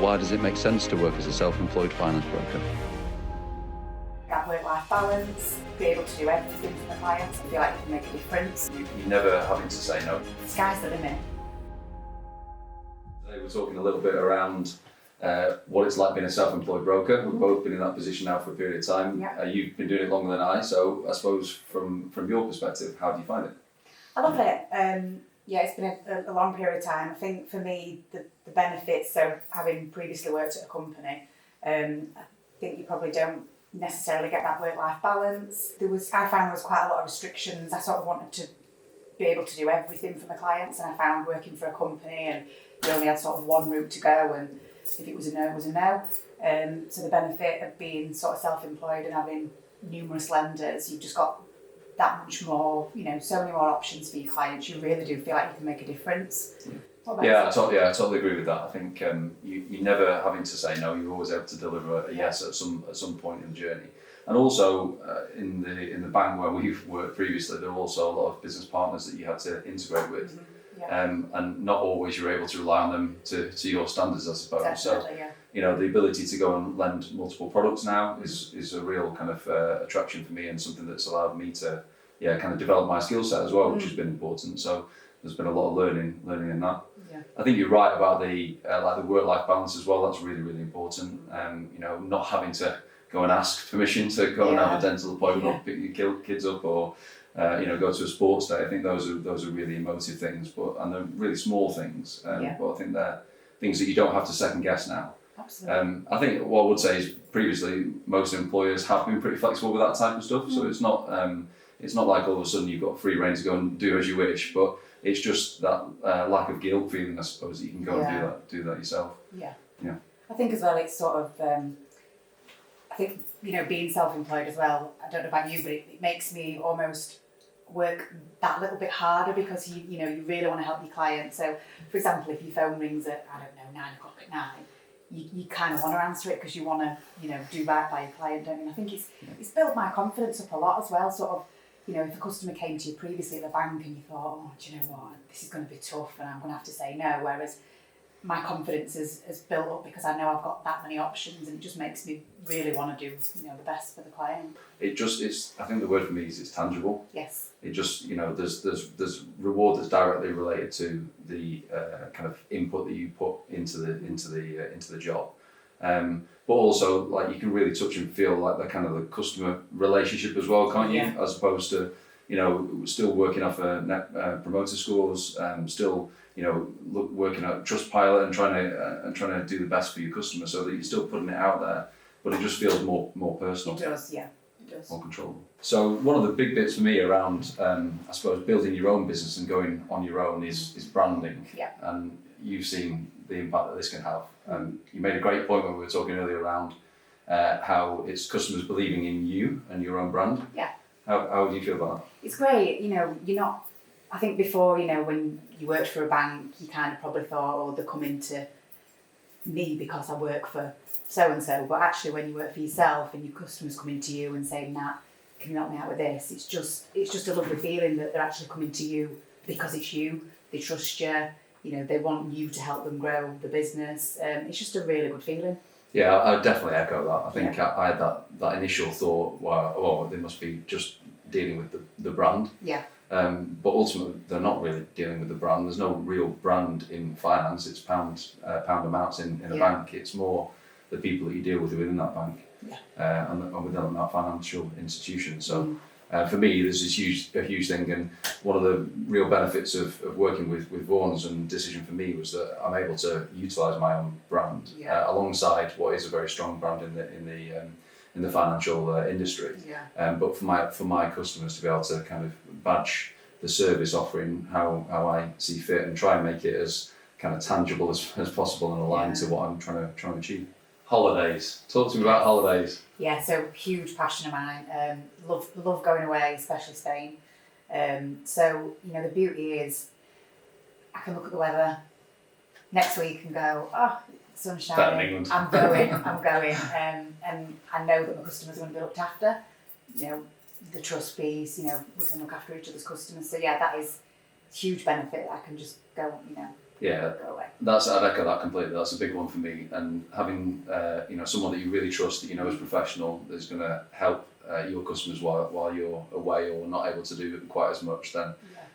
why does it make sense to work as a self-employed finance broker? That work-life balance, be able to do everything for the clients, I feel like you can make a difference. You're never having to say no. The sky's the limit. Today we're talking a little bit around what it's like being a self-employed broker. We've both been in that position now for a period of time. Yeah. You've been doing it longer than I, so I suppose from your perspective, how do you find it? I love it. Yeah, it's been a long period of time. I think for me, the benefits, so having previously worked at a company, I think you probably don't necessarily get that work-life balance. I found there was quite a lot of restrictions. I sort of wanted to be able to do everything for the clients, and I found working for a company and you only had sort of one route to go, and if it was a no, it was a no. So the benefit of being sort of self-employed and having numerous lenders, you've just got that much more, so many more options for your clients. You really do feel like you can make a difference. Yeah, I totally agree with that. I think you're never having to say no. You're always able to deliver a yes at some point in the journey. And also in the bank where we've worked previously, there are also a lot of business partners that you had to integrate with. Mm-hmm. Yeah. And not always you're able to rely on them to your standards, I suppose. Definitely, So, yeah. The ability to go and lend multiple products now is a real kind of attraction for me, and something that's allowed me to kind of develop my skill set as well, which has been important. So there's been a lot of learning in that. Yeah. I think you're right about the work-life balance as well. That's really, really important. Not having to go and ask permission to go and have a dental appointment or pick your kids up, or go to a sports day. I think those are really emotive things, and they're really small things. But I think they're things that you don't have to second guess now. Absolutely. I think what I would say is previously most employers have been pretty flexible with that type of stuff. So it's not like all of a sudden you've got free rein to go and do as you wish, but it's just that lack of guilt feeling, I suppose, that you can go and do that yourself. Yeah. Yeah. I think as well, it's sort of, I think, being self-employed as well, I don't know about you, but it makes me almost work that little bit harder, because you really want to help your client. So, for example, if your phone rings at, 9 o'clock at night, you kind of want to answer it because you want to, do right by your client, don't you? And I think it's built my confidence up a lot as well, sort of. If a customer came to you previously at the bank and you thought, oh, do you know what, this is going to be tough and I'm going to have to say no, whereas my confidence is built up because I know I've got that many options, and it just makes me really want to do, the best for the client. I think the word for me is it's tangible. Yes. It just, there's reward that's directly related to the kind of input that you put into the job. But also, like, you can really touch and feel like the kind of the customer relationship as well, can't you? Yeah. As opposed to, still working off net promoter scores, still, working at Trustpilot and trying to do the best for your customer, so that you're still putting it out there, but it just feels more personal. It does, yeah. It does. More controllable. So one of the big bits for me around, I suppose, building your own business and going on your own is branding. Yeah. And you've seen the impact that this can have. You made a great point when we were talking earlier around how it's customers believing in you and your own brand. Yeah. How do you feel about that? It's great, you're not, I think before, when you worked for a bank, you kind of probably thought, oh, they're coming to me because I work for so-and-so, but actually when you work for yourself and your customers coming to you and saying, Nat, can you help me out with this? It's just a lovely feeling that they're actually coming to you because it's you, they trust you, they want you to help them grow the business. It's just a really good feeling. Yeah, I definitely echo that. I think I had that initial thought, well, they must be just dealing with the brand. Yeah. But ultimately, they're not really dealing with the brand. There's no real brand in finance. It's pound amounts in a bank. It's more the people that you deal with within that bank, and within that financial institution. So for me, this is a huge thing. And one of the real benefits of working with Vaughan's and Decision for me was that I'm able to utilise my own brand alongside what is a very strong brand in the financial industry. Yeah. But for my customers to be able to kind of badge the service offering how I see fit, and try and make it as kind of tangible as possible and aligned to what I'm trying to achieve. Holidays. Talk to me about holidays. Yeah, so huge passion of mine. Love going away, especially Spain. So the beauty is I can look at the weather next week and go, oh, sun's shining, I'm going. And I know that my customers are going to be looked after. The trust piece, we can look after each other's customers. So yeah, that is a huge benefit. I can just go, Yeah, go away. I'd echo that completely. That's a big one for me. And having someone that you really trust, that you know is professional, that's going to help your customers while you're away or not able to do quite as much, then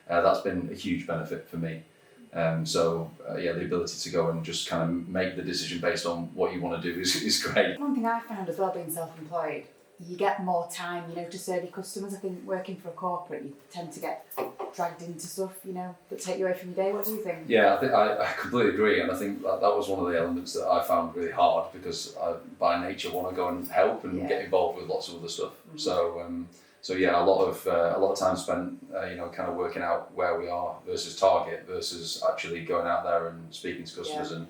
that's been a huge benefit for me. The ability to go and just kind of make the decision based on what you want to do is great. One thing I found as well, being self-employed, you get more time, to serve your customers. I think working for a corporate, you tend to get dragged into stuff, that take you away from your day. What do you think? Yeah, I think I completely agree, and I think that was one of the elements that I found really hard, because I, by nature, want to go and help and get involved with lots of other stuff. Mm-hmm. So a lot of time spent, kind of working out where we are versus target versus actually going out there and speaking to customers, and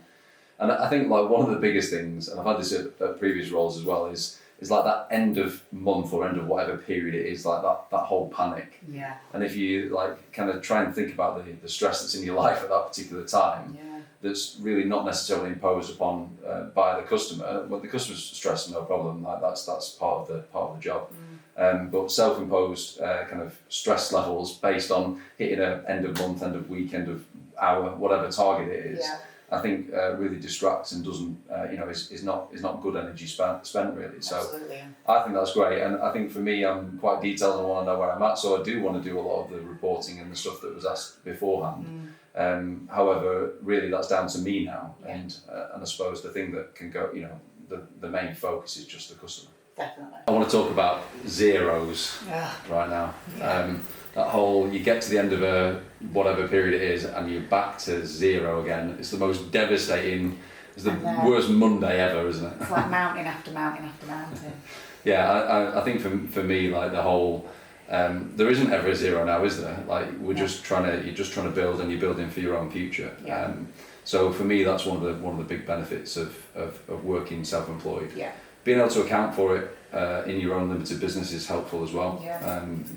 I think like one of the biggest things, and I've had this at previous roles as well, is like that end of month or end of whatever period it is, like that whole panic. Yeah. And if you like kind of try and think about the stress that's in your life at that particular time, that's really not necessarily imposed upon by the customer. Well, the customer's stressed, no problem. Like that's part of the job. But self-imposed kind of stress levels based on hitting a end of month, end of week, end of hour, whatever target it is. Yeah. I think really distracts and doesn't, is not good energy spent really. So absolutely. I think that's great, and I think for me, I'm quite detailed and want to know where I'm at. So I do want to do a lot of the reporting and the stuff that was asked beforehand. However, really that's down to me now, and I suppose the thing that can go, the main focus is just the customer. Definitely. I want to talk about zeros right now. Yeah. That whole, you get to the end of a whatever period it is and you're back to zero again. It's the most devastating, it's the worst Monday ever, isn't it? It's like mountain after mountain after mountain. Yeah, I think for me, like the whole, there isn't ever a zero now, is there? Like you're just trying to build, and you're building for your own future. Yeah. So for me, that's one of the big benefits of working self-employed. Yeah. Being able to account for it in your own limited business is helpful as well,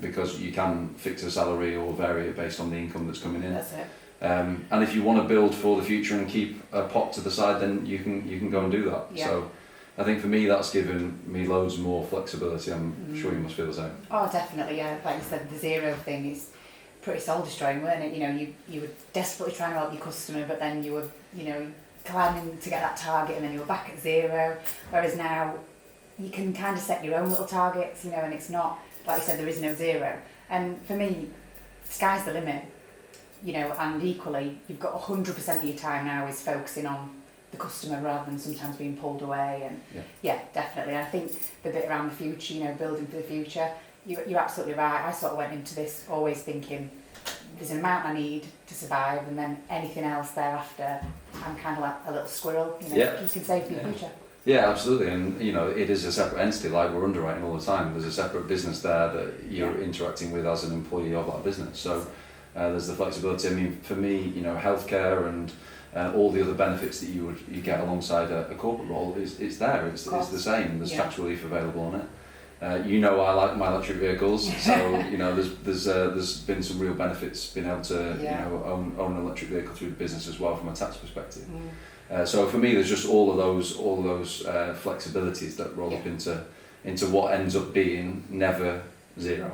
because you can fix a salary or vary it based on the income that's coming in. That's it. And if you want to build for the future and keep a pot to the side, then you can go and do that. Yeah. So I think for me, that's given me loads more flexibility. I'm sure you must feel the same. Oh, definitely, yeah. Like you said, the zero thing is pretty soul destroying, weren't it? You were desperately trying to help your customer, but then you were, climbing to get that target, and then you were back at zero. Whereas now, you can kind of set your own little targets, and it's not, like you said, there is no zero. And for me, sky's the limit, and equally, you've got 100% of your time now is focusing on the customer rather than sometimes being pulled away. And yeah, definitely. I think the bit around the future, building for the future, you're absolutely right. I sort of went into this always thinking, there's an amount I need to survive, and then anything else thereafter, I'm kind of like a little squirrel, you can save for your future. Yeah, absolutely, and it is a separate entity. Like we're underwriting all the time. There's a separate business there that you're interacting with as an employee of that business. So there's the flexibility. I mean, for me, healthcare and all the other benefits that you get alongside a corporate role it's there. It's the same. There's tax relief available on it. I like my electric vehicles, so there's been some real benefits being able to own an electric vehicle through the business as well from a tax perspective. So for me, there's just all of those flexibilities that roll up into what ends up being never zero.